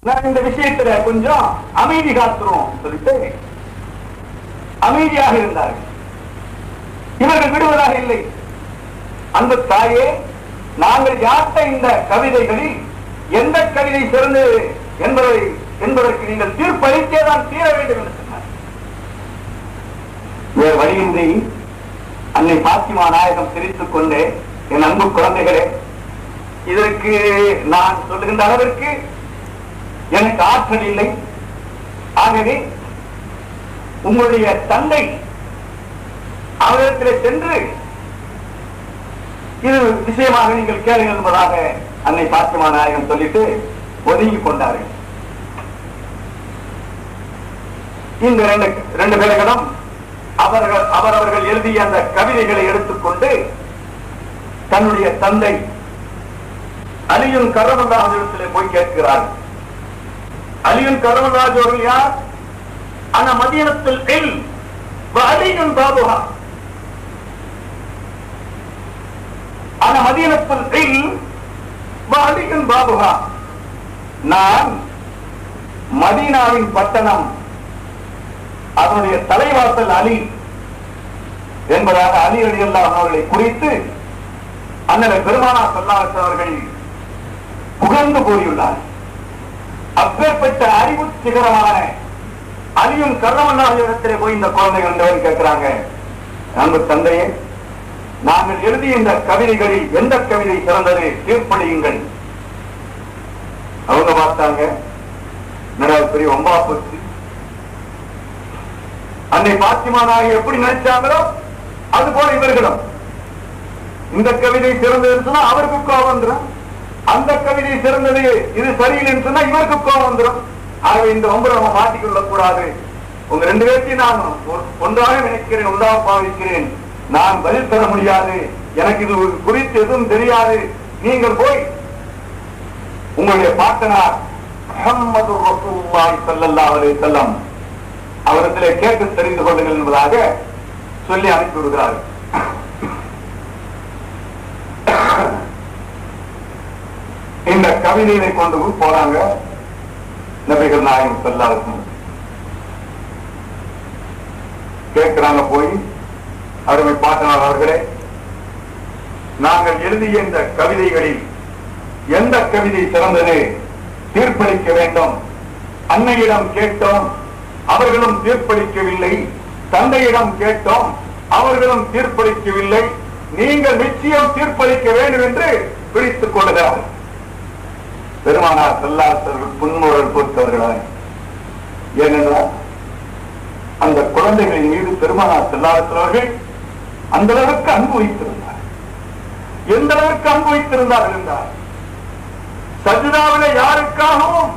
நான் இந்த விஷயத்துல கொஞ்சம் அமைதி காத்துறோம் சொல்லிட்டு அமைதியாக இருந்தார்கள். இவர்கள் விடுவதாக இல்லை. அந்த தாயே, நாங்கள் யார்த்த இந்த கவிதைகளில் எந்த கவிதை சிறந்தது என்பதற்கு நீங்கள் தீர்ப்பளித்தேதான் தீர வேண்டும் என்று சொன்னார். வேறு வழியின்றி அன்னை பாத்திமா நாயகம் சிரித்துக் கொண்டே, என் அன்பு குழந்தைகளே, இதற்கு நான் சொல்லுகின்ற அளவிற்கு எனக்கு ஆற்றல் இல்லை. ஆகவே உங்களுடைய தந்தை அவரிடத்தில் சென்று இது விஷயமாக நீங்கள் கேளுங்கள் என்பதாக அன்னை பாத்திமா நாயகம் சொல்லிட்டு ஒதுங்கி கொண்டார்கள். இந்த ரெண்டு பேர்களும் அவரவர்கள் எழுதிய அந்த கவிதைகளை எடுத்துக்கொண்டு தன்னுடைய தந்தை அலியுன் கர்ரமல்லாஹு போய் கேட்கிறார்கள். அலியுன் கர்ரமல்லாஹு அவர்கள் யார்? அன மதீனத்துல் இல்ம் வ அலியுன் பாபுஹா. அன மதீனத்துல் இல்ம் வ அலியுன் பாபுஹா. நான் மதீனாவின் பட்டணம், அதனுடைய தலைவாசல் அலி என்பதாக அலி ரலியல்லாஹு அவர்களை குறித்து அண்ணன் பெருமானார் ஸல்லல்லாஹு அலைஹி அவர்கள் புகழ்ந்து கூறியுள்ளார். அப்பேற்பட்ட அறிவு சிகரமான அலியும் கர்ரமல்லாஹு இடத்திலே போய் இந்த குழந்தைகள் கேட்கிறாங்க, அன்பு தந்தையே, நாங்கள் எழுதிய இந்த கவிதைகளில் எந்த கவிதை சிறந்தது, தீர்ப்பளியுங்கள். அவங்க பார்த்தாங்க, பெரிய ஒம்பா போச்சு. அன்னை பாத்திமா நாயகி எப்படி நினைச்சாங்களோ அது போல இவர்களும் இந்த கவிதை சிறந்ததுன்னு சொன்னா அவருக்கு கோபம் வந்துடும், அந்த கவிதை சிறந்தது இது சரியில்லைன்னு சொன்னா இவருக்கு கோபம் வந்துடும். ஆகவே இந்த ஒன்பது நம்ம மாட்டிக்கொள்ள கூடாது. உங்க ரெண்டு பேர்த்தையும் நான் ஒன்றாக நினைக்கிறேன், ஒன்றாக பாவிக்கிறேன். நான் பதில் தர முடியாது, எனக்கு இது குறித்து எதுவும் தெரியாது. நீங்கள் போய் உங்களுடைய பாட்டனார் முஹம்மது ரசூலுல்லாஹி ஸல்லல்லாஹு அலைஹி வஸல்லம் அவரிடத்திலே கேட்டு தெரிந்து கொள்ளுங்கள் என்பதாக சொல்லி அனுப்பி விடுகிறார்கள். இந்த கவிதையை கொண்டு போறாங்க நபிகள் நாயகம் ஸல்லல்லாஹு அலைஹி வஸல்லம். கேட்கிறாங்க போய், அருமை பாட்டனார் அவர்களே, நாங்கள் எழுதிய இந்த கவிதைகளில் எந்த கவிதை சிறந்தது, தீர்ப்பளிக்க வேண்டும். அன்னையிடம் கேட்டோம், அவர்களும் தீர்ப்பளிக்கவில்லை. தந்தையிடம் கேட்டோம், அவர்களும் தீர்ப்பளிக்கவில்லை. நீங்கள் நிச்சயம் தீர்ப்பளிக்க வேண்டும் என்று பிடித்துக் கொள்கிறார். பெருமானார் ஸல்லல்லாஹு அலைஹி வஸல்லம் புன்முறுவல் பொறுத்தவர்களாய், ஏனென்றால் அந்த குழந்தைகளின் மீது பெருமானார் ஸல்லல்லாஹு அலைஹி வஸல்லம் அந்த அளவுக்கு அன்பு வைத்திருந்தார். எந்த அளவுக்கு அன்பு வைத்திருந்தார்கள் என்றால், சஜ்தாவிலே யாருக்காகவும்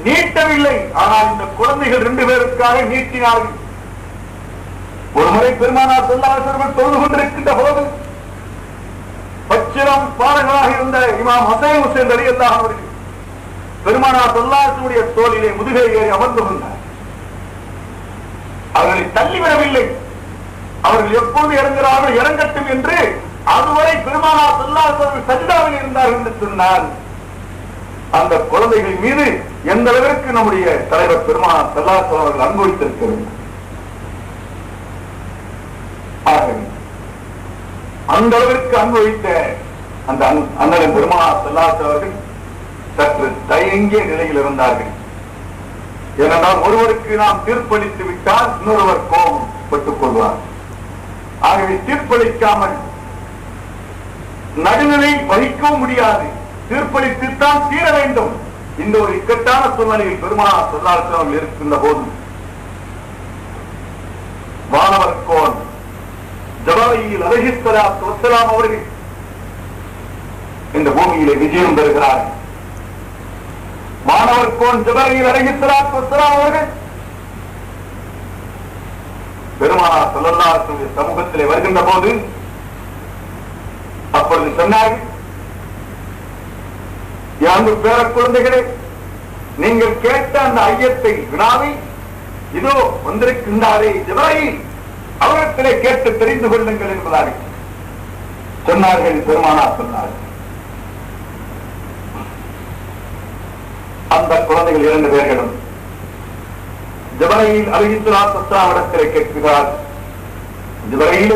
நீட்டவில்லை, ஆனால் இந்த குழந்தைகள் ரெண்டு பேருக்காக நீட்டினார்கள். ஒரு முறை பெருமானார் ஸல்லல்லாஹு அலைஹி வஸல்லம் தொழுது கொண்டிருக்கின்ற போது பச்சிலம் பாடகராக இருந்த இமாம் ஹுசைன் ரலியல்லாஹு அன்ஹு அவர்கள் பெருமானார் ஸல்லல்லாஹு அலைஹி வஸல்லம் தோளிலே முதுகை ஏறி அமர்ந்து கொண்டார். அவர்களை தள்ளிவிடவில்லை. அவர்கள் எப்போது இறங்குகிறார்கள் இறங்கட்டும் என்று அதுவரை பெருமானார் ஸல்லல்லாஹு அலைஹி வஸல்லம் சஜ்தாவில் இருந்தார்கள் என்று சொன்னால், அந்த குழந்தைகள் மீது எந்த அளவிற்கு நம்முடைய தலைவர் பெருமானார் ஸல்லல்லாஹு அலைஹி வஸல்லம் அவர்கள் அன்பு வைத்திருக்க வேண்டும். அந்த அளவிற்கு அன்பு வைத்த அந்த அண்ணன் பெருமானார் ஸல்லல்லாஹு அலைஹி வஸல்லம் அவர்கள் சற்று தயங்கிய நிலையில் இருந்தார்கள். ஏனென்றால் ஒருவருக்கு நாம் தீர்ப்பளித்து விட்டால் இன்னொருவர் கோபம் பட்டுக் கொள்வார். ஆகவே தீர்ப்பளிக்காமல் நடுநிலை வகிக்கவும் முடியாது, தீர்ப்பளித்துத்தான் தீர வேண்டும். இந்த ஒரு இக்கட்டான சூழ்நிலையில் பெருமானார் ஸல்லல்லாஹு அலைஹி வஸல்லம் இருக்கின்ற போது வானவர் கோன் ஜிப்ரீல் அலைஹிஸ்ஸலாத்து வஸ்ஸலாம் அவர்கள் இந்த பூமியிலே விஜயம் பெறுகிறார். வானவர் கோன் ஜிப்ரீல் அலைஹிஸ்ஸலாத்து வஸ்ஸலாம் அவர்கள் பெருமானார் ஸல்லல்லாஹு அலைஹி வஸல்லம் சமூகத்திலே வருகின்ற போது அப்பொழுது சொன்னார்கள், அன்பு பேர குழந்தைகளே, நீங்கள் கேட்ட அந்த ஐயத்தை வினாவை இதோ வந்திருக்கின்றாரே ஜிப்ரீல், அவரிடத்திலே கேட்டு தெரிந்து கொள்ளுங்கள் என்பதாக சொன்னார்கள். பெருமானார் சொன்னார்கள். அந்த குழந்தைகள் 2 பேர்களும் ஜிப்ரீல் அலைஹிஸ்ஸலாத்து வஸ்ஸலாம் இடத்திலே கேட்கிறார், ஜிப்ரீல்,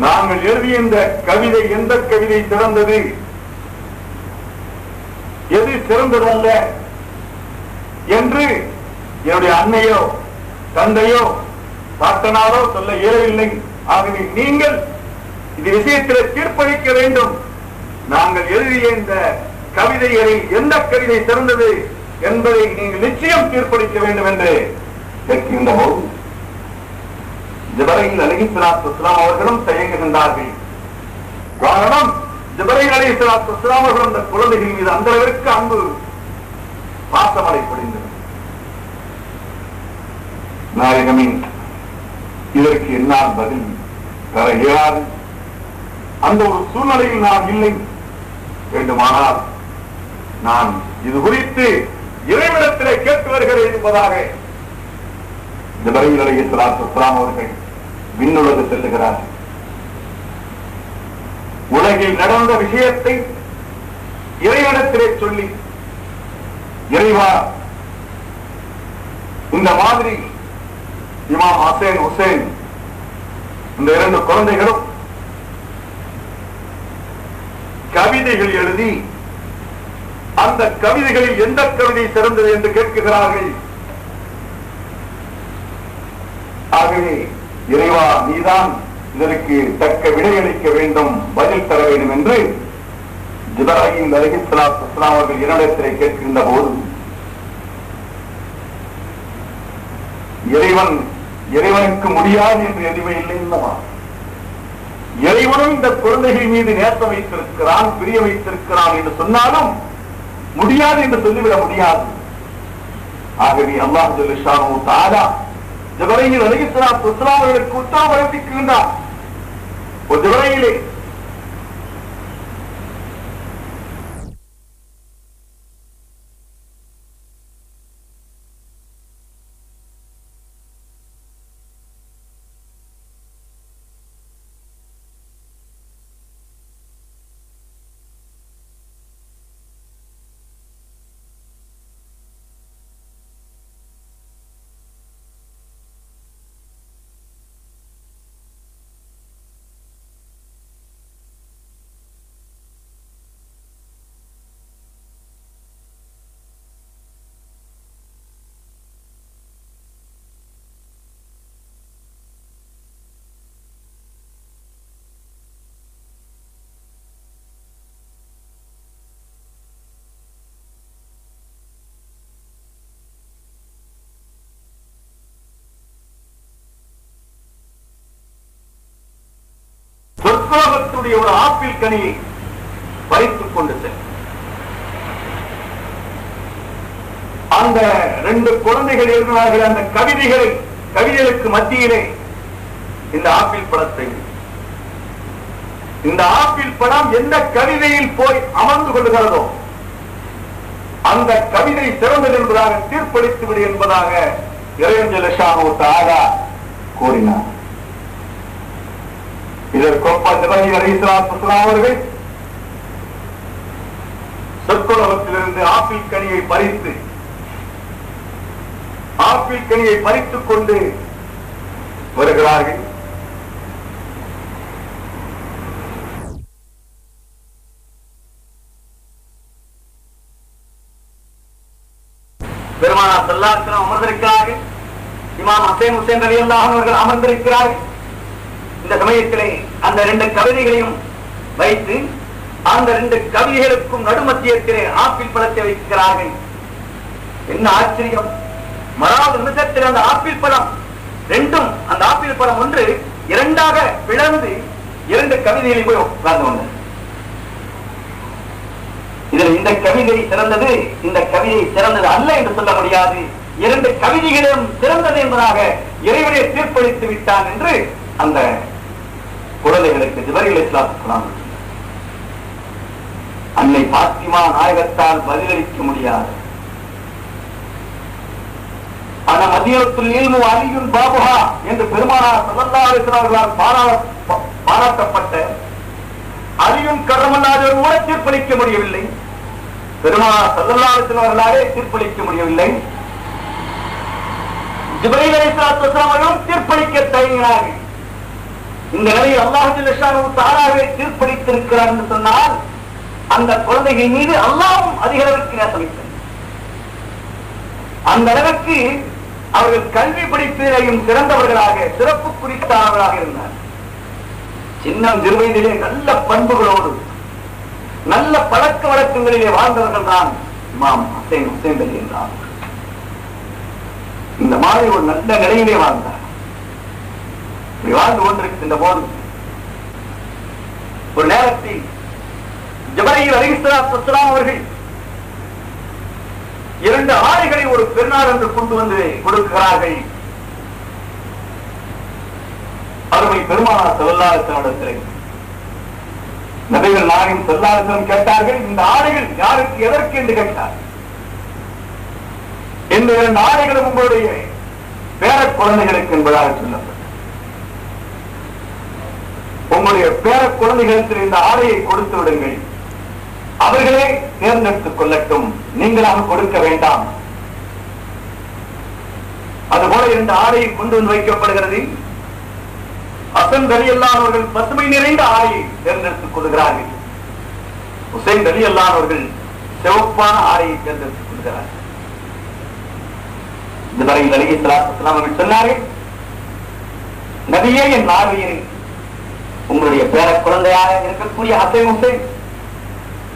நாங்கள் எழுதிய இந்த கவிதை எந்த கவிதை சிறந்தது, எது சிறந்ததல்ல என்று என்னுடைய அன்னையோ தந்தையோ பாட்டனாரோ சொல்ல இயலவில்லை. ஆகவே நீங்கள் இந்த விஷயத்தில் தீர்ப்பளிக்க வேண்டும். நாங்கள் எழுதிய இந்த கவிதைகளில் எந்த கவிதை சிறந்தது என்பதை நீங்கள் நிச்சயம் தீர்ப்பளிக்க வேண்டும் என்று கேட்கின்ற போது ஜிப்ரீல் அலைஹிஸ்ஸலாத்து வஸ்ஸலாம் அவர்களும் தயங்குகின்றார்கள். காரணம், ஜிப்ரீல் அலைஹிஸ்ஸலாத்து வஸ்ஸலாம் அவர்கள் அந்த குழந்தைகள் மீது அந்த அளவிற்கு அன்பு பாசமழை பொழிந்தது. நாயகமே, இதற்கு என்னால் பதில் தர இயலாது. அந்த ஒரு சூழ்நிலையில் நான் இல்லை. வேண்டுமானால் நான் இது குறித்து இறைவனிடத்திலே கேட்டு வருகிறேன் என்பதாக ஜிப்ரீல் அலைஹிஸ்ஸலாத்து வஸ்ஸலாம் அவர்கள் விண்ணுலகு செல்லுகிறார். உலகில் நடந்த விஷயத்தை இறைவனிடத்திலே சொல்லி, இறைவா, இந்த மாதிரி இமாம் ஹசன் ஹுசைன் இந்த 2 குழந்தைகளும் கவிதைகள் எழுதி அந்த கவிதைகளில் எந்த கவிதை சிறந்தது என்று கேட்கிறார்கள். ஆகவே இறைவா, நீதான் இதற்கு தக்க விடையளிக்க வேண்டும், பதில் தர வேண்டும் என்று ஜிப்ரீல் அலைஹிஸ்ஸலாத்து வஸ்ஸலாம் அவர்கள் என்னிடத்திலே கேட்கின்ற போது இறைவனுக்கு முடியாது என்று எதுவுமே இல்லை அல்லவா? இறைவனும் இந்த குழந்தைகள் மீது நேசம் வைத்திருக்கிறான், பிரிய வைத்திருக்கிறான் என்று சொன்னாலும் முடியாது என்று சொல்லிவிட முடியாது. ஆகவே அல்லாஹ் ஜல்ல ஷானஹு தஆலா ஜிப்ரீல் அலைஹிஸ்ஸலாத்து வஸ்ஸலாம் அவர்களுக்கு உத்தரவு பிறப்பிக்கின்றார். ஜிப்ரீலே, சொர்க்கலோகத்துடைய ஒரு ஆப்பிள் கனியை பறித்துக் கொண்டு செல். அந்த 2 குழந்தைகள் எழுதினார்கள் அந்த கவிதைகளுக்கு மத்தியிலே இந்த ஆப்பிள் பழத்தை, இந்த ஆப்பிள் பழம் எந்த கவிதையில் போய் அமர்ந்து கொள்கிறதோ அந்த கவிதை சிறந்தது என்பதாக தீர்ப்பளித்து விடு என்பதாக இறைவன் ஜல்ல ஷானஹு தஆலா கூறினார். இதற்கொப்ப ஜிப்ரீல் அலைஹிஸ்ஸலாத்து வஸ்ஸலாம் அவர்கள் சொர்க்கலோகத்திலிருந்து ஆப்பிள் கனியை பறித்துக் கொண்டு வருகிறார்கள். பெருமானார் ஸல்லல்லாஹு அலைஹி வஸல்லம் அமர்ந்திருக்கிறார்கள். இமாம் ஹசன் ஹுசைன் ரலியல்லாஹு அன்ஹு அவர்கள் அமர்ந்திருக்கிறார்கள். இந்த சமயத்திலே அந்த 2 கவிதைகளையும் வைத்து அந்த 2 கவிதைகளுக்கும் நடுமத்தியத்திலே ஆப்பிள் பழத்தை வைக்கிறார்கள். என்ன ஆச்சரியம்! மறாவது நிமிஷத்தில் அந்த ஆப்பிள் பழம் ரெண்டும், அந்த ஆப்பிள் பழம் ஒன்று 2ஆக பிளந்து 2 கவிதைகளை போய் உட்கார்ந்து கொண்டது. இதில் இந்த கவிதை சிறந்தது, இந்த கவிதை சிறந்தது அல்ல என்று சொல்ல முடியாது. 2 கவிதைகளும் சிறந்தது என்பதாக இறைவனை தீர்ப்பளித்து விட்டான் என்று அந்த குழந்தைகளுக்கு ஜிப்ரீல் அலைஹிஸ்ஸலாத்து வஸ்ஸலாம் அன்னை பாத்திமா நாயகத்தால் பதிலளிக்க முடியாது. ஆனா மதீனத்துல் இல்மு அலியுன் பாபுஹா என்று பெருமானார் ஸல்லல்லாஹு அலைஹி வஸல்லம் பாராட்டப்பட்ட அலியுன் கர்ரமல்லாஹு கூட தீர்ப்பளிக்க முடியவில்லை. பெருமானார் ஸல்லல்லாஹு அலைஹி வஸல்லம் அவர்களாலே தீர்ப்பளிக்க முடியவில்லை. ஜிப்ரீல் அலைஹிஸ்ஸலாத்து வஸலாம் அவர்களும் தீர்ப்பளிக்க தயங்கினார்கள். இந்த நிலையில் அல்லாஹ் ஜல்ல ஷானஹு தஆலாவே தீர்ப்பளித்திருக்கிறார் என்று சொன்னால் அந்த குழந்தைகள் மீது அல்லாஹ்வும் அதிக அளவிற்கு நேசமித்தார். அந்த அளவுக்கு அவர்கள் கல்வி படிப்பிலையும் சிறந்தவர்களாக சிறப்பு குறித்தானவர்களாக இருந்தார். சின்னம் சிறுவயதிலே நல்ல பண்புகளோடு நல்ல பழக்க வழக்கங்களிலே வாழ்ந்தவர்கள் தான் இமாம் ஹுசைன் அலி என்றார். இந்த மாதிரி ஒரு நல்ல நிலையிலே வாழ்ந்தார். இப்படி வாழ்ந்து கொண்டிருக்கின்ற போது ஒரு நேரத்தில் ஜிப்ரீல் அலைஹிஸ்ஸலாத்து வஸலாம் அவர்கள் 2 ஆடைகளை ஒரு பெருநாள் என்று கொண்டு வந்து கொடுக்கிறார்கள். அருமை பெருமானார் ஸல்லல்லாஹு அலைஹி வஸல்லம் நபிகள் நாயகம் ஸல்லல்லாஹு அலைஹி வஸல்லம் கேட்டார்கள், இந்த ஆடைகள் யாருக்கு எதற்கு என்று கேட்டார். இந்த 2 ஆடைகளும் உங்களுடைய பேர குழந்தைகளுக்கு என்பதாக சொல்லப்பட்டது. உங்களுடைய பேர குழந்தைகளுக்கு இந்த ஆடையை கொடுத்து விடுங்கள், அவர்களே தேர்ந்தெடுத்துக் கொள்ளட்டும், நீங்களாக கொடுக்க வேண்டாம். அதுபோல 2 ஆடையை கொண்டு வந்து வைக்கப்படுகிறது. ஹசன் ரலியல்லாஹு அவர்கள் பசுமை நிறைந்த ஆடையை தேர்ந்தெடுத்துக் கொள்கிறார்கள். ஹுசைன் ரலியல்லாஹு அவர்கள் சிவப்பான ஆடையை தேர்ந்தெடுத்துக் கொள்கிறார்கள். ஜிப்ரீல் அலைஹிஸ்ஸலாத்து வஸலாம் அவர்கள் சொன்னார்கள், நபியே, என் நாவியை உங்களுடைய பேர குழந்தையாக இருக்கக்கூடிய ஹுசைன்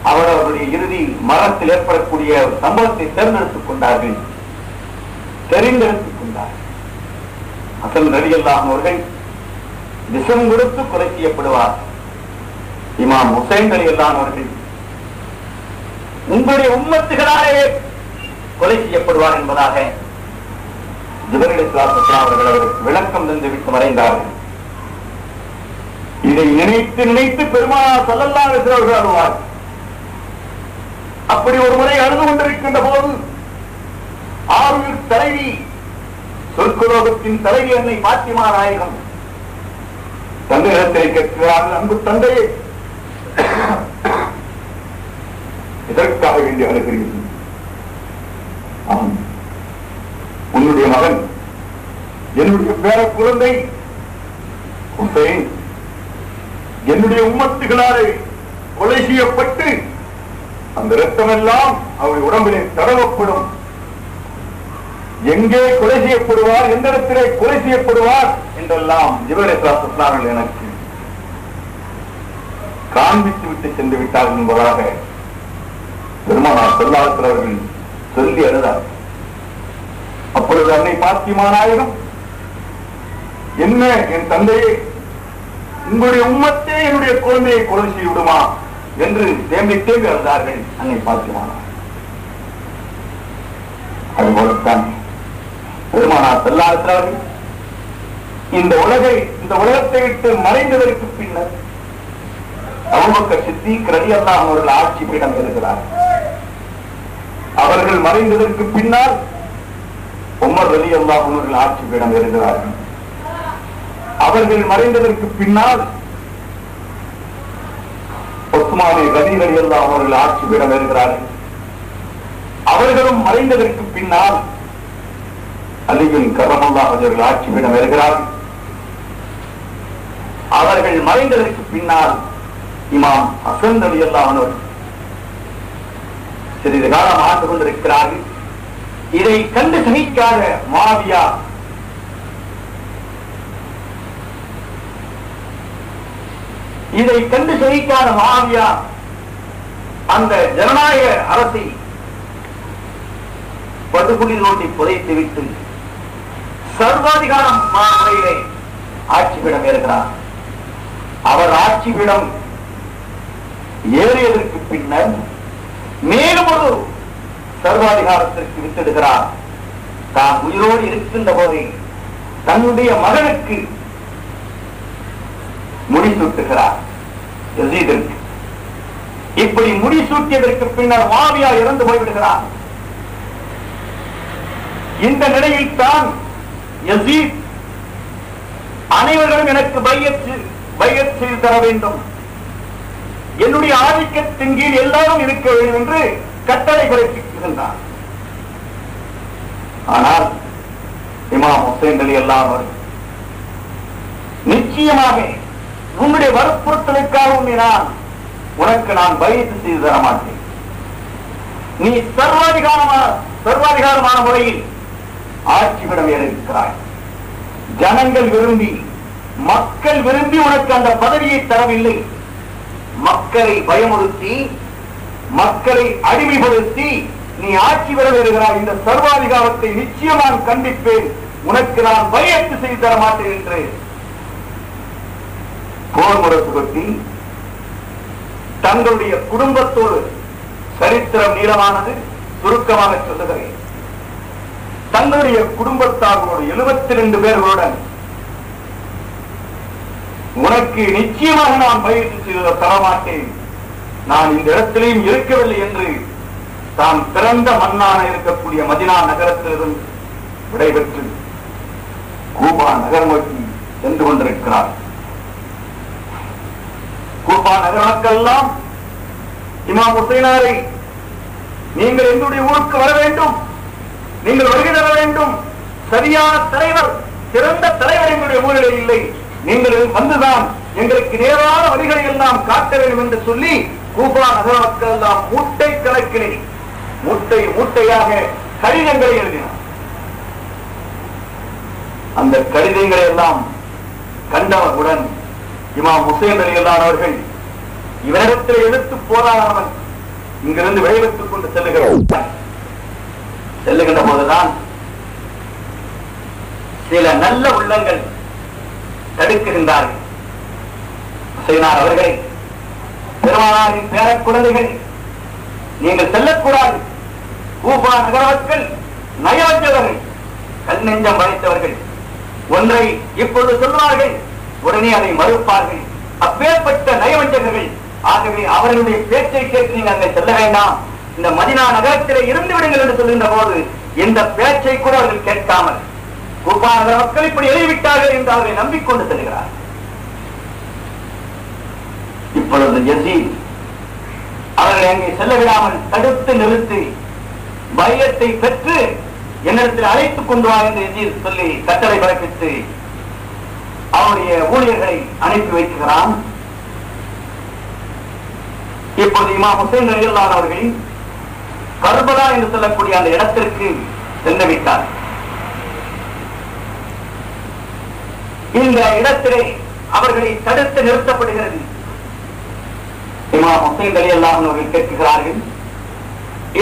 அவர்களுடைய இறுதி மரணத்தில் ஏற்படக்கூடிய சம்பவத்தை தேர்ந்தெடுத்துக் கொண்டார்கள், தெரிந்தெடுத்துக் கொண்டார்கள். ஹசன் ரலியல்லாஹு அவர்கள் விஷம் கொடுத்து கொலை செய்யப்படுவார். இமாம் ஹுசைன் ரலியல்லாஹு அவர்கள் உங்களுடைய உம்மத்துகளாலே கொலை செய்யப்படுவார் என்பதாக ஜிப்ரீல் அலைஹிஸ்ஸலாத்து வஸலாம் அவர்கள் அவருக்கு விளக்கம் தந்து விட்டு மறைந்தார்கள். இதை நினைத்து நினைத்து பெருமானார் ஸல்லல்லாஹு அலைஹி வஸல்லம் அவர்கள் அழுவார். அப்படி ஒரு முறை அழுது கொண்டிருக்கின்ற போது ஆருயிர் தலைவி, சொர்க்கலோகத்தின் தலைவி அன்னை பாத்திமா நாயகம் தந்தையிடத்தை கேட்கிறார்கள், அன்பு தந்தையே, எதற்காக வேண்டி அழுகிறீர்கள்? உன்னுடைய மகன், என்னுடைய பேர குழந்தை ஹுசைன் என்னுடைய உம்மத்துகளாலே கொலை செய்யப்பட்டு அந்த இரத்தம் எல்லாம் அவர் உடம்பிலே தடவப்படும். எங்கே கொலை செய்யப்படுவார், எந்த இடத்திலே கொலை செய்யப்படுவார் என்றெல்லாம் ஜிப்ரீல் அலைஹிஸ்ஸலாத்து வஸலாம் எனக்கு காண்பித்து விட்டு சென்று விட்டார்கள் என்பதாக பெருமானார் ஸல்லல்லாஹு அலைஹி வஸல்லம் அவர்கள் சொல்லி அழுதார். அப்பொழுது அன்னை பாத்திமா நாயகம், என்ன என் தந்தையே, உங்களுடைய உம்மத்தே என்னுடைய குழந்தையை கொலை செய்து விடுமா என்று தேம்பி தேம்பி அழுதார்கள் அன்னை பாத்திமா. அதுபோலத்தான் பெருமானார் ஸல்லல்லாஹு அலைஹி வஸல்லம் இந்த உலகத்தை விட்டு மறைந்ததற்கு பின்னர் அபூபக்கர் சித்தீக் ரலியல்லாஹு அன்ஹு அவர்கள் ஆட்சி பீடம் இருக்கிறார். அவர்கள் மறைந்ததற்கு பின்னால் உமர் ரலியல்லாஹு அன்ஹு அவர்கள் ஆட்சி பீடம் இருக்கிறார்கள். அவர்கள் மறைந்ததற்கு பின்னால் உஸ்மான் கனி ரலியல்லாஹு அன்ஹு அவர்கள் ஆட்சி பீடம் இருக்கிறார்கள். அவர்களும் மறைந்ததற்கு பின்னால் அலி கர்ரமல்லாஹு அவர்கள் ஆட்சி பீடம் இருக்கிறார்கள். அவர்கள் மறைந்ததற்கு பின்னால் இமாம் ஹசன் ரலியல்லாஹு அன்ஹு சிறிது காலம் ஆண்டு கொண்டிருக்கிறார்கள். இதை கண்டு சகிக்காத முஆவியா அந்த ஜனநாயக அரசை படுகொலை நோட்டி புதைத்து விட்டு சர்வாதிகாரம் முறையிலே ஆட்சிபீடம் ஏறுகிறார். அவர் ஆட்சிபீடம் ஏறியதற்கு பின்னர் மேலும் ஒரு சர்வாதிகாரத்திற்கு வித்திடுகிறார். தான் உயிரோடு இருக்கின்ற போதே தன்னுடைய மகனுக்கு முடிசூட்டுகிறார் யஸீதிற்கு. இப்படி முடிசூட்டியதற்கு பின்னர் முஆவியா இறந்து போய்விடுகிறார். இந்த நிலையில் தான் யஸீத் அனைவர்களும் எனக்கு பையத் செய்து தர வேண்டும், என்னுடைய ஆதிக்கத்தின் கீழ் எல்லாரும் இருக்க வேண்டும் என்று கட்டளை பிறப்பிக்கின்றான். ஆனால் இமாம் ஹுசைன் ரலியல்லாஹு அன்ஹு நிச்சயமாக உன்னுடைய வற்புறுத்தலுக்காக உனக்கு நான் பைஅத் செய்து தர மாட்டேன். நீ சர்வாதிகாரமான முறையில் ஆட்சியிடம் இருக்கிறாய். ஜனங்கள் விரும்பி மக்கள் விரும்பி உனக்கு அந்த பதவியை தரவில்லை. மக்களை பயமுறுத்தி மக்களை அடிமைப்படுத்தி நீ ஆட்சி பெற வருகிறாய். இந்த சர்வாதிகாரத்தை நிச்சயமாக கண்டிப்பேன். உனக்கு நான் பைஅத் செய்து தர மாட்டேன் என்று போர் முரசு கொட்டி தங்களுடைய குடும்பத்தோடு, சரித்திரம் நீளமானது, சுருக்கமாக சொல்லுகிறேன், தங்களுடைய குடும்பத்தாரோடு 72 பேர்களுடன் உனக்கு நிச்சயமாக நான் பயிற்சி செய்து தரமாட்டேன், நான் இந்த இடத்திலேயும் இருக்கவில்லை என்று தான் பிறந்த மண்ணான இருக்கக்கூடிய மதினா நகரத்திலிருந்து விடைபெற்று கூபா நகர் நோக்கி சென்று கொண்டிருக்கிறார். கூபா நகர மக்கள் எல்லாம் இமாம் ஹுசைனாரை நீங்கள் எங்களுடைய ஊருக்கு வர வேண்டும், நீங்கள் வருகை தர வேண்டும், சரியான தலைவர், சிறந்த தலைவர் எங்களுடைய ஊரிலே இல்லை, நீங்கள் வந்துதான் எங்களுக்கு நேரான வழிகளை எல்லாம் காட்ட வேண்டும் என்று சொல்லி கூபா நகர மக்கள் எல்லாம் மூட்டை கணக்கிலே மூட்டை மூட்டையாக கடிதங்களை எழுதினார். அந்த கடிதங்களை எல்லாம் கண்டவர்களுடன் இமாம் ஹுசைன் ரலியல்லாஹு அவர்கள் இவரிடத்தில் எதிர்த்து போராடாமல் இங்கிருந்து விளைவித்துக் கொண்டு செல்லுகின்ற போதுதான் சில நல்ல உள்ளங்கள் தடுக்குகின்றார்கள். ஹுசைனார் அவர்களை, பெருமானாரின் பேர குழந்தைகள், நீங்கள் செல்லக்கூடாது, கூபா நகர மக்கள் நயவஞ்சவர்கள், கல்நெஞ்சம் படைத்தவர்கள், ஒன்றை இப்பொழுது சொல்வார்கள், உடனே அதை மறுப்பார்கள், அப்பேற்பட்ட நயவஞ்சகர்கள், ஆகவே அவர்களுடைய பேச்சை கேட்டு நீங்கள் அங்கே செல்ல வேண்டாம், இந்த மதினா நகரத்திலே இருந்து விடுங்கள் என்று சொல்கின்ற போது இந்த பேச்சை கூட அவர்கள் கேட்காமல் கூபா நகர மக்கள் இப்படி எழுதிவிட்டார்கள் என்று அவர்களை நம்பிக்கொண்டு செல்கிறார். இப்பொழுது யஸீத் அவர்களை அங்கே செல்ல விடாமல் தடுத்து நிறுத்தி பைஅத்தை பெற்று என்னிடத்தில் அழைத்துக் கொண்டு வா என்று யஸீத் சொல்லி கட்டளை பிறப்பித்து அவருடைய ஊழியர்களை அனுப்பி வைக்கிறான். இப்போது இமாம் ஹுசைன் ரலியல்லாஹு அவர்கள் கர்பலா என்று சொல்லக்கூடிய அந்த இடத்திற்கு சென்று விட்டார். இந்த இடத்திலே அவர்களை தடுத்து நிறுத்தப்படுகிறது. இமாம் ஹுசைன் ரலியல்லாஹு அவர்கள் கேட்கிறார்கள்,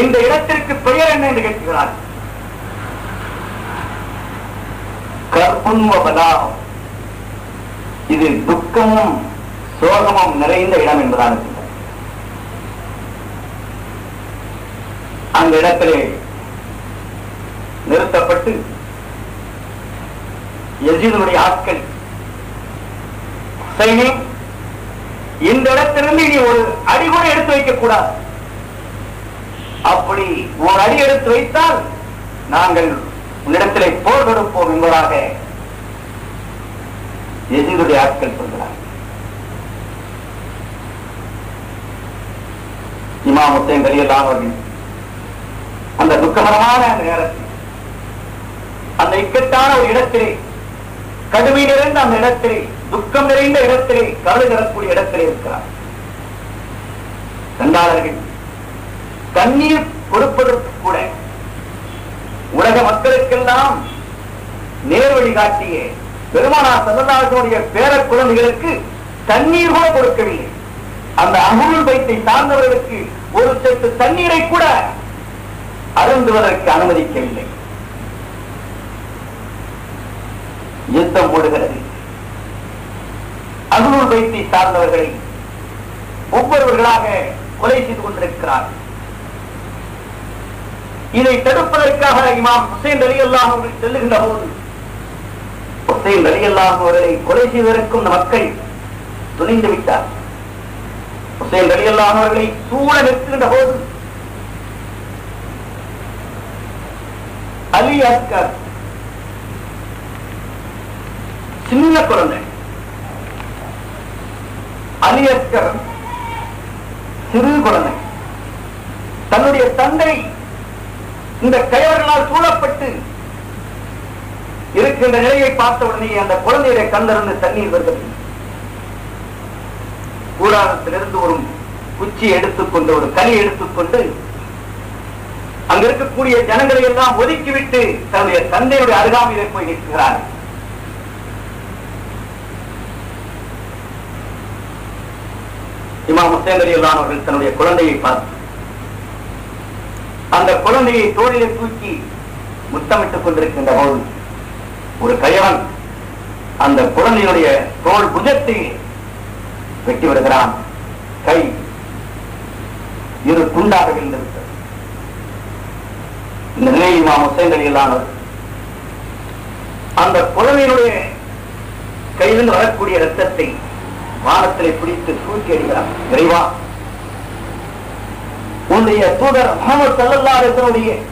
இந்த இடத்திற்கு பெயர் என்ன என்று கேட்கிறார்கள். கர்புன் வ பலா, இது துக்கமும் சோகமும் நிறைந்த இடம் என்பதாக அந்த இடத்திலே நிறுத்தப்பட்டு யஸீதுடைய ஆட்கள், ஹுசைனே, இந்த இடத்திலிருந்து இனி ஒரு அடி கூட எடுத்து வைக்க கூடாது, அப்படி ஒரு அடி எடுத்து வைத்தால் நாங்கள் உன்னிடத்திலே போர் தொடுப்போம் என்பதாக யஸீதுடைய ஆட்கள் சொல்கிறார். இமாம் ஹுசைன் ரலியல்லாஹு அவர்கள் அந்த துக்ககரமான அந்த நேரத்தில், அந்த இக்கட்டான ஒரு இடத்திலே, கடுமை நிறைந்த அந்த இடத்திலே, துக்கம் நிறைந்த இடத்திலே, கருளை தரக்கூடிய இடத்திலே இருக்கிறார். கண்டாளர்கள் தண்ணீர் கொடுப்பதற்கு கூட உலக மக்களுக்கெல்லாம் நேர்வழி காட்டிய பெருமானார் ஸல்லல்லாஹு அலைஹி வஸல்லம் பேர குழந்தைகளுக்கு தண்ணீர் கூட கொடுக்கவில்லை. அந்த அஹ்லுல் பைத்தை சார்ந்தவர்களுக்கு ஒரு சொட்டு தண்ணீரை கூட அருந்துவதற்கு அனுமதிக்கவில்லை. யுத்தம் ஓடுகிறது. அஹ்லுல் பைத்தை சார்ந்தவர்களை ஒவ்வொருவர்களாக கொலை செய்து கொண்டிருக்கிறார். இதை தடுப்பதற்காக இமாம் ஹுசைன் ரலியல்லாஹு அவர்கள் செல்லுகின்ற போது ஹுசைன் ரலியல்லாஹு அவர்களை கொலை செய்வதற்கும் மக்கள் துணிந்து விட்டார். ஹுசைன் ரலியல்லாஹு அவர்களை சூழ நிற்கின்ற போது அலி அஸ்கர் சின்ன குழந்தை, அலி அஸ்கர் சிறு குழந்தை, தன்னுடைய தந்தை இந்த கயவர்களால் சூழப்பட்டு இருக்கின்ற நிலையை பார்த்த உடனே அந்த குழந்தையுடைய கண்ணிலிருந்து தண்ணீர் வருகிறது. கூடாரத்திலிருந்து ஒரு குச்சி எடுத்துக்கொண்டு, ஒரு கனி எடுத்துக்கொண்டு அங்க இருக்கக்கூடிய ஜனங்களை எல்லாம் ஒதுக்கிவிட்டு தன்னுடைய தந்தையுடைய அருகாமையிலே போய் நிற்கிறார். இமாம் ஹுசைன் ரலியல்லாஹு அவர்கள் தன்னுடைய குழந்தையை பார்த்து அந்த குழந்தையை தோளிலே தூக்கி முத்தமிட்டுக் கொண்டிருக்கின்ற போது ஒரு கயவன் அந்த குழந்தையுடைய தோல் புஜத்தை வெட்டி விடுகிறான். கை இரு துண்டாக விழுந்திருக்கிறது. இந்த நிலையில் இமாம் ஹுசைன் ரலியல்லாஹு அந்த குழந்தையினுடைய கையிலிருந்து வரக்கூடிய ரத்தத்தை வானத்திலே பிடித்து தூக்கி அடிக்கிறார். இறைவா, உன்னுடைய தூதர் முஹம்மது ஸல்லல்லாஹு அலைஹி வஸல்லம்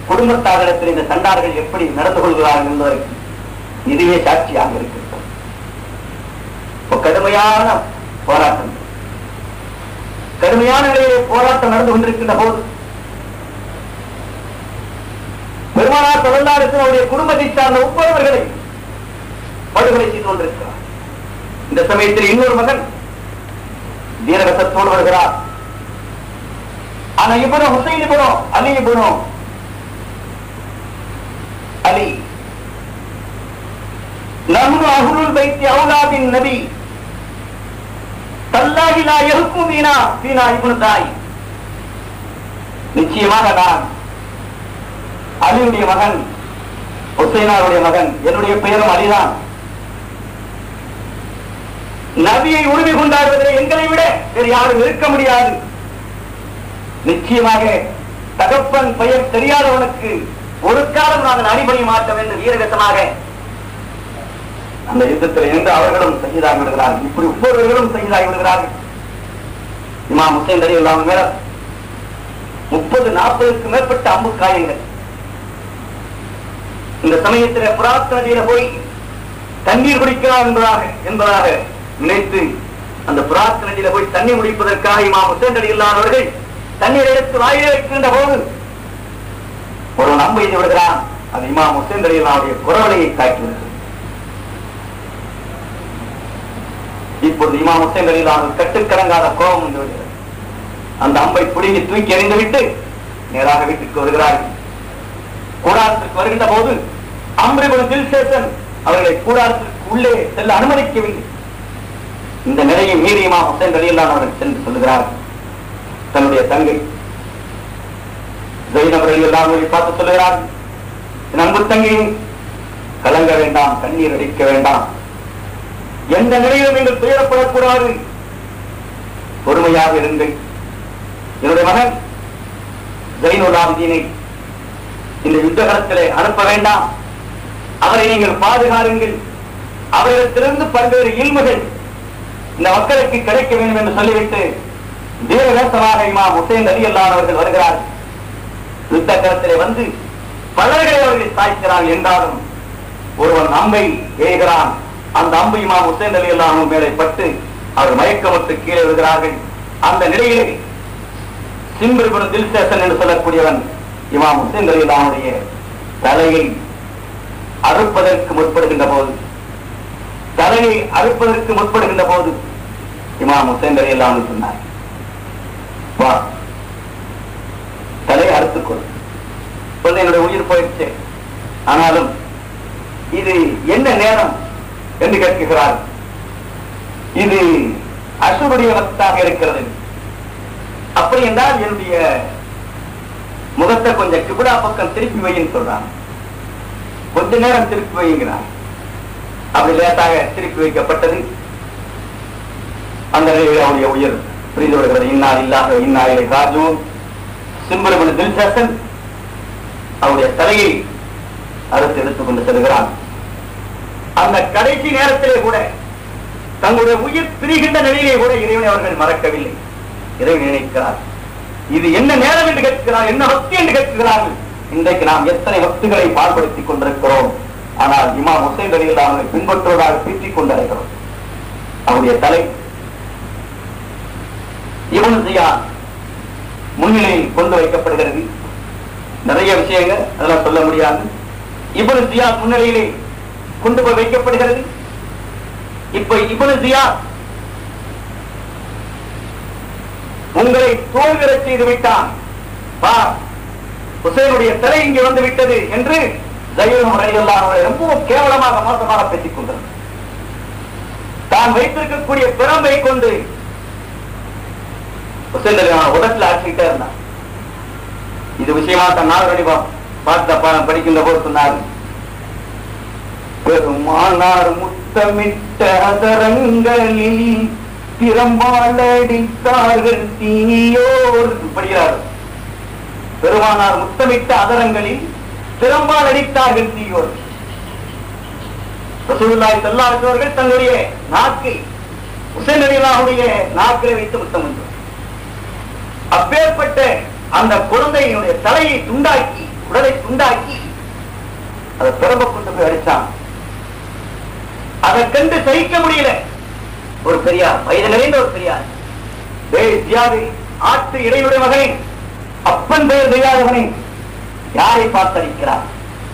குடும்பத்தாரிடத்தில் இந்த சண்டார்கள் எப்படி நடந்து கொள்கிறார்கள் என்பதற்கு இதுவே சாட்சியாக இருக்கிறது. கடுமையான போராட்டம், கடுமையான நிலையிலே போராட்டம் நடந்து கொண்டிருக்கின்ற போது பெருமானார் ஸல்லல்லாஹு அலைஹி வஸல்லம் குடும்பத்தை சார்ந்த ஒவ்வொருவர்களை படுகொலை செய்து கொண்டிருக்கிறார். இந்த சமயத்தில் இன்னொரு மகன் வீரகத்தோடு வருகிறார். ஆனா இவனோ ஹுசைன் இப்னு அலி இப்னு அலி நஹ்னு அஹ்லுல் பைத்தி அவுலாபின் நபி தல்லாஹி லா யஹ்கும் ஃபீனா இப்னு தாய். நிச்சயமாக நான் அலியுடைய மகன், ஹுசைனாருடைய மகன், என்னுடைய பெயரும் அலிதான். நபியை உரிமை கொண்டாடுவதில் எங்களை விட வேறு யாரும் இருக்க முடியாது. நிச்சயமாக தகப்பன் பெயர் தெரியாதவனுக்கு ஒரு காலம் நாங்கள் அடிபணி மாற்ற வேண்டும் வீரகத்தமாக அந்த யுத்தத்தில் இருந்து அவர்களும் சகிதாகி விடுகிறார்கள். இப்படி ஒவ்வொருவர்களும் சகிதாகி விடுகிறார்கள். இமாம் ஹுசைன் ரலியல்லாஹு மேல 30-40க்கு மேற்பட்ட அம்பு காயங்கள். இந்த சமயத்தில் புராத் நதியில போய் தண்ணீர் குடிக்கலாம் என்பதாக நினைத்து அந்த புராத் நதியில போய் தண்ணீர் குடிப்பதற்காக இமாம் ஹுசைன் ரலியல்லாஹு அவர்கள் தண்ணீர் எடுத்து வாயிலே வைக்கின்ற போது ஒரு நம்பு எய்து விடுகிறான். அது இமாம் ஹுசைன் ரலியல்லாஹுடைய குரவலையை தாக்கிவிடுகிறது. இப்பொழுது இமாம் ஹுசைன் ரலியல்லாஹு கட்டுக்கடங்காத கோபம் வந்து விடுகிறது. அந்த அம்பை புடுங்கி தூக்கி எறிந்து விட்டு நேராக வீட்டுக்கு வருகிறார்கள். கூடாரத்திற்கு வருகின்ற போது அம்ர் இப்னு தில்ஷேசன் அவர்களை கூடாரத்திற்கு உள்ளே செல்ல அனுமதிக்கவில்லை. இந்த நிலையை மீறி இமாம் ஹுசைன் ரலியல்லாஹு அவர்கள் சென்று சொல்லுகிறார்கள். தன்னுடைய தங்கை ஸைனப் ரலியல்லாஹு அன்ஹா பார்த்து சொல்லுகிறார், என் அன்பு தங்கை, கலங்க வேண்டாம், கண்ணீர் அடிக்க வேண்டாம், எந்த நிலையிலும் நீங்கள் துயரப்படக்கூடாது, பொறுமையாக இருங்கள். என்னுடைய மகன் ஸைனுல் ஆபிதீனை இந்த யுத்த களத்திலே அனுப்ப வேண்டாம், அவரை நீங்கள் பாதுகாருங்கள், அவரிடத்திலிருந்து பல்வேறு இல்முகள் இந்த மக்களுக்கு கிடைக்க வேண்டும் என்று சொல்லிவிட்டு வீரவேசமாக இமாம் ஹுசைன் ரலியல்லாஹு அவர்கள் வருகிறார். யுத்த களத்திலே வந்து பலர்களை அவர்கள் சாய்க்கிறார்கள். என்றாலும் ஒருவன் அம்பை ஏகிறான். அந்த அம்பு இமாம் ஹுசைன் ரலியல்லாஹு மேலே பட்டு அவர் மயக்கமற்று கீழே விடுகிறார்கள். அந்த நிலையிலே சிம்ர் இப்னு தில்ஷேசன் என்று சொல்லக்கூடியவன் இமாம் ஹுசைன் ரலியல்லாஹுடைய தலையை அறுப்பதற்கு முற்படுகின்ற போது இமாம் ஹுசைன் ரலியல்லாஹு சொன்னார், தலையை அறுத்துக்கொள், என்னுடைய உயிர் போயிடுச்சு, ஆனாலும் இது என்ன நேரம் என்று கேட்கிறார். இது அசுருடைய வக்தாக இருக்கிறது. அப்படி என்றால் என்னுடைய முகத்தை கொஞ்சம் கிபிலா பக்கம் திருப்பி வைன்னு சொல்றான். கொஞ்ச நேரம் திருப்பி வைங்கிறான். அப்படி லேட்டாக திருப்பி வைக்கப்பட்டது. அந்த நிலையில் அவருடைய உயிர் புரிந்து வருகிறது. இன்னா லில்லாஹி வ இன்னா இலைஹி ராஜிஊன். சிம்ர் இப்னு தில்ஷேசன் அவருடைய தலையை அறுத்து எடுத்துக்கொண்டு செல்கிறான். அந்த கடைசி நேரத்திலே கூட தங்களுடைய உயிர் பிரிகின்ற நிலையிலே கூட இறைவனை அவர்கள் மறக்கவில்லை. இறைவனை நினைக்கிறார். இது என்ன நேரம் என்று கேட்கிறார், என்ன பக்தி என்று கேட்கிறார்கள். இன்றைக்கு நாம் எத்தனை பக்திகளை பால்படுத்திக் கொண்டிருக்கிறோம். ஆனால் இமாம் ஹுசைன் ரலியல்லாஹு அவர்களை பின்பற்றுவதாக பீற்றிக் கொண்டிருக்கிறோம். அவருடைய தலை இப்னு ஜியாத் முன்னிலையில் கொண்டு வைக்கப்படுகிறது. நிறைய விஷயங்கள் அதெல்லாம் சொல்ல முடியாது. இப்னு ஜியாத் முன்னிலையிலே கொண்டு போய் வைக்கப்படுகிறது. இப்ப இப்னு ஜியாத் உங்களை தோல்வியறச் செய்து விட்டான், ஹுசைனுடைய தலை இங்கே வந்து விட்டது என்று ரொம்ப கேவலமாக மோசமாக பேசிக் கொண்டது. தான் வைத்திருக்கக்கூடிய பிறம்பை கொண்டு உடத்துல ஆட்சிக்கிட்டே இருந்தான். இது விஷயமா தன் நாகரடி படிக்கின்ற போது சொன்னார், பெருமானார் முத்தமிட்ட அதரங்களில் பிரம்பாலடித்தார்கள் தீயோர் படிக்கிறார். பெருமானார் முத்தமிட்ட அதரங்களில் பிரம்பால் அடித்தார்கள் தீயோர். ரசூலுல்லாஹி ஸல்லல்லாஹு அலைஹி வஸல்லம் தன்னுடைய நாக்கை ஹுசைன் ரலியல்லாஹுடைய நாக்கிலே வைத்து முத்தம் செய்தார். அப்பேற்பட்ட அந்த குழந்தையினுடைய தலையை துண்டாக்கி, உடலை துண்டாக்கி அதை பிறம்ப கொண்டு போய் அடித்தான். அதை கண்டு சகிக்க முடியல. ஒரு பெரியார், வயது நிறைந்த ஒரு பெரியார், ஆற்று இடையுடைய மகனை, அப்பன் பெயர் தெரியாதவனை யாரை பார்த்தடிக்கிறார்?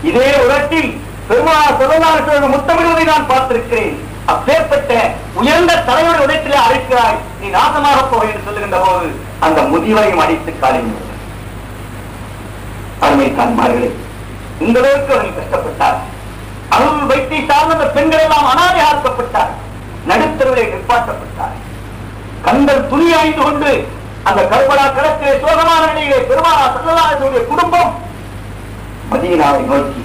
இதே உலகத்தில் பெருமாள் சொல்லலாம் முத்தமிடுவதை நான் பார்த்திருக்கிறேன். அப்பேற்பட்ட உயர்ந்த தலைவருடைய உலகத்திலே அழைக்கிறாய், நீ நாசமாக போக என்று சொல்லுகின்ற போது அந்த முதியவரையும் அடித்து காலில் அருமை காண்பார்களே, இந்த அளவுக்கு அவர்கள் கஷ்டப்பட்டார். அருள் வைத்தை சார்ந்த பெண்கள் எல்லாம் அனாதையாக்கப்பட்டார், நடுத்தருவிலே நிற்பாட்டப்பட்டார். கண்கள் துணி அணிந்து கொண்டு அந்த கர்பலா களத்திலே சோகமான நிலையிலே பெருமாள் ஸல்லல்லாஹு அலைஹி வஸல்லம் குடும்பம் மதீனாவை நோக்கி,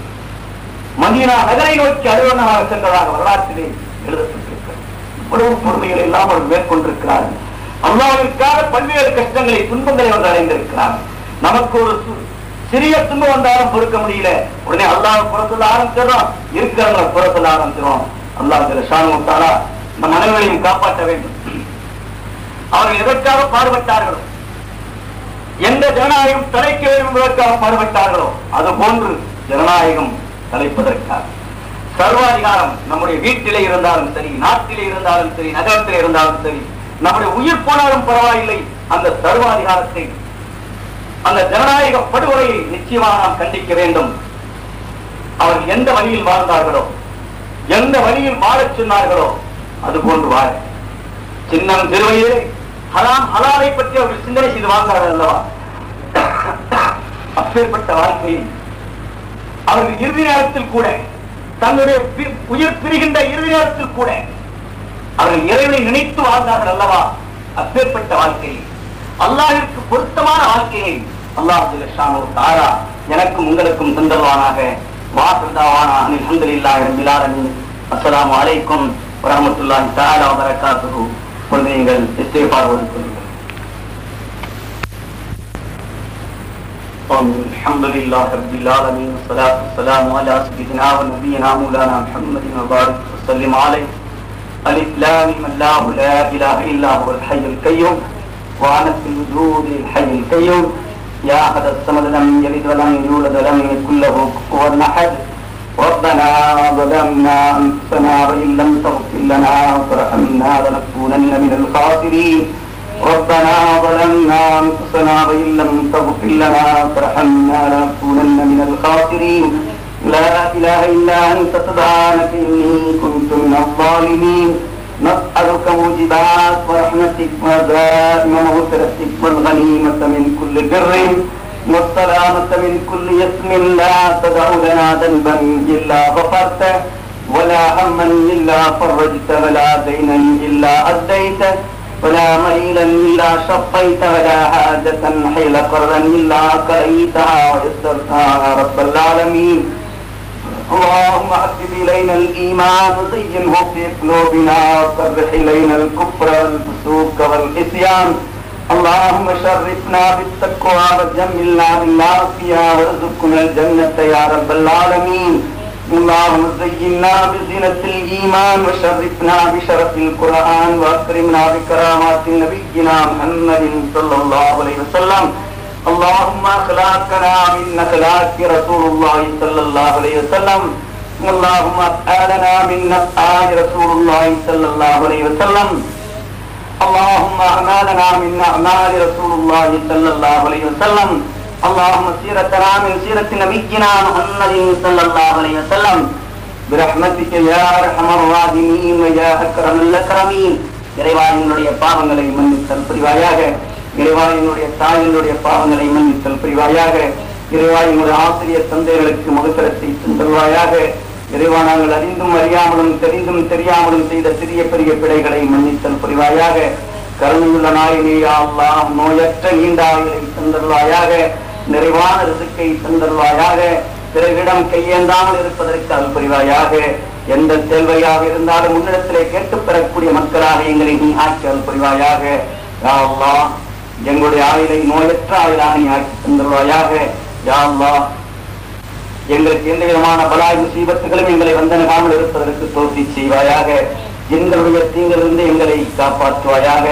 மதீனா நகரை நோக்கி அலுவலகமாக சென்றதாக வரலாற்றிலே எழுதப்பட்டிருக்கிறது. இவ்வளவு பொறுமைகள் எல்லாம் அவர் மேற்கொண்டிருக்கிறார்கள். அல்லாஹ்விற்காக பல்வேறு கஷ்டங்களை, துன்பங்களை அவர் அடைந்திருக்கிறார். நமக்கு ஒரு சிறிய துன்பம் வந்தாலும் பொறுக்க முடியல, உடனே அல்லாஹ் புற சொல்ல ஆரம்பிச்சிடறோம், இருக்கிறவங்களை புற சொல்ல ஆரம்பிச்சிடும். அல்லாஹ் ஷானு தஆலா நம் அனைவரையும் காப்பாற்ற வேண்டும். அவர்கள் எதற்காக பாடுபட்டார்களோ, எந்த ஜனநாயகம் தலைக்க வேண்டும் என்பதற்காக பாடுபட்டார்களோ, அது போன்று ஜனநாயகம் தலைப்பதற்காக. சர்வாதிகாரம் நம்முடைய வீட்டிலே இருந்தாலும் சரி, நாட்டிலே இருந்தாலும் சரி, நகரத்திலே இருந்தாலும் சரி, நம்முடைய உயிர் போனாலும் பரவாயில்லை, அந்த சர்வாதிகாரத்தை, அந்த ஜனநாயக படுகொலையை நிச்சயமாக நாம் கண்டிக்க வேண்டும். அவர்கள் எந்த வழியில் வாழ்ந்தார்களோ, எந்த வழியில் வாழச் சொன்னார்களோ அது போன்று வாழ. சின்னம் சிறுவையிலே ஹராம் ஹலாலை பற்றி அவர்கள் சிந்தனை செய்து வாழ்ந்தார்கள் அல்லவா? அப்பேற்பட்ட வாழ்க்கையில் அவர்கள் இறுதி நேரத்தில் கூட, தங்களுடைய உயிர் பிரிகின்ற இறுதி நேரத்தில் கூட அவர்கள் இறைவனை நினைத்து வாழ்ந்தார்கள் அல்லவா? அப்பேற்பட்ட வாழ்க்கையை, அல்லாஹ்விற்கு பொருத்தமான வாழ்க்கையை அல்லாஹ் ஸல்லல்லாஹு அலைஹி வஸல்லம் எனக்கும் உங்களுக்கும் தந்தல்வானாக. வாஹிதாவானா அல்ஹம்துலில்லாஹி ரப்பில் ஆலமீன். அஸ்ஸலாமு அலைக்கும் வரஹ்மத்துல்லாஹி தஆலா வ பரகாத்துஹு. நீங்கள் இஸ்திக்ஃபார் ஓதிக்கொள்ளுங்கள். அல்ஹம்துலில்லாஹி ரப்பில் ஆலமீன். ஸலாத்து வஸ்ஸலாமு அலா சய்யிதினா வ நபியினா மௌலானா முஹம்மதின் வ பாரிக் வ ஸல்லிம் அலைஹி. அலிஃப் லாம் மீம் அல்லாஹு லா இலாஹா இல்லா ஹுவல் ஹய்யுல் கய்யூம் வ அனா ஃபில் வஜூதில் ஹய்யுல் கய்யூம் யா அஹத் ஸமத் லம் யலித் வ லம் யூலத் வ லம் யகுல் லஹு குஃபுவன் அஹத். ربنا ظلمنا أنفسنا وإن لم تغفر لنا وترحمنا لنكونن من الخاسرين. ربنا ظلمنا أنفسنا وإن لم تغفر لنا وترحمنا لنكونن من الخاسرين. لا إله إلا أنت سبحانك إني كنت من الظالمين. نسألك موجبات ورحمتك وعزائم مغفرتك والغنيمة من كل بر والسلامة من كل اسم. لا تدع لنا ذنبا إلا غفرته ولا هما إلا فرجته ولا دينا إلا أديته ولا مريضا إلا شفيته ولا حاجة حيل قرا إلا قضيتها ويسرتها يا رب العالمين. اللهم حبب إلينا الإيمان وزينه في قلوبنا وكره إلينا الكفر والفسوق والعصيان. اللهم شرفنا بالتقوى وجملنا بالعافية وارزقنا الجنة يا رب العالمين. اللهم زينا بزينة الإيمان وشرفنا بشرف القرآن وأكرمنا بكرامات نبينا محمد صلى الله عليه وسلم. اللهم أخلاقنا من أخلاق رسول الله صلى الله عليه وسلم. اللهم أفعالنا من أفعال رسول الله صلى الله عليه وسلم. اللهم اللهم أعمالنا من أعمال رسول الله صلى الله عليه وسلم اللهم سيرتنا من سيرة نبينا محمد صلى الله عليه وسلم برحمتك يا أرحم الراحمين ويا أكرم الأكرمين. இறைவா என்னுடைய பாவங்களை மன்னித்தல் புரிவாயாக. இறைவா என்னுடைய தாயினுடைய பாவங்களை மன்னித்தல் புரிவாயாக. இறைவா என்னுடைய ஆசிரியர் தந்தைகளுக்கு மகசரத்தை தந்தல்வாயாக. இறைவா நாங்கள் அறிந்தும் அறியாமலும் தெரிந்தும் தெரியாமலும் செய்த சிறிய பெரிய பிழைகளை மன்னித்தல் புரிவாயாக. கருணையுள்ள நாயனே யா அல்லாஹ் நோயற்ற நீண்ட ஆயுளை தந்தல்வாயாக. நிறைவான ரிசுக்கை தந்தல்வாயாக. பிறகிடம் கையேந்தாமல் இருப்பதற்கு அருள் புரிவாயாக. எந்த தேவையாக இருந்தாலும் முன்னிடத்திலே கேட்டு பெறக்கூடிய மக்களாக எங்களை நீ ஆக்கி அருள் புரிவாயாக. யா அல்லாஹ் எங்களுடைய ஆயுளை நோயற்ற ஆயுளாக நீ ஆக்கி தந்தல்வாயாக. யா அல்லாஹ் எங்களுக்கு எந்த விதமான பலாய் முசீபத்துகளும் எங்களை வந்தனகாமல் இருப்பதற்கு தோல்வி செய்வாயாக. எங்களுடைய தீங்கிலிருந்து எங்களை காப்பாற்றுவாயாக.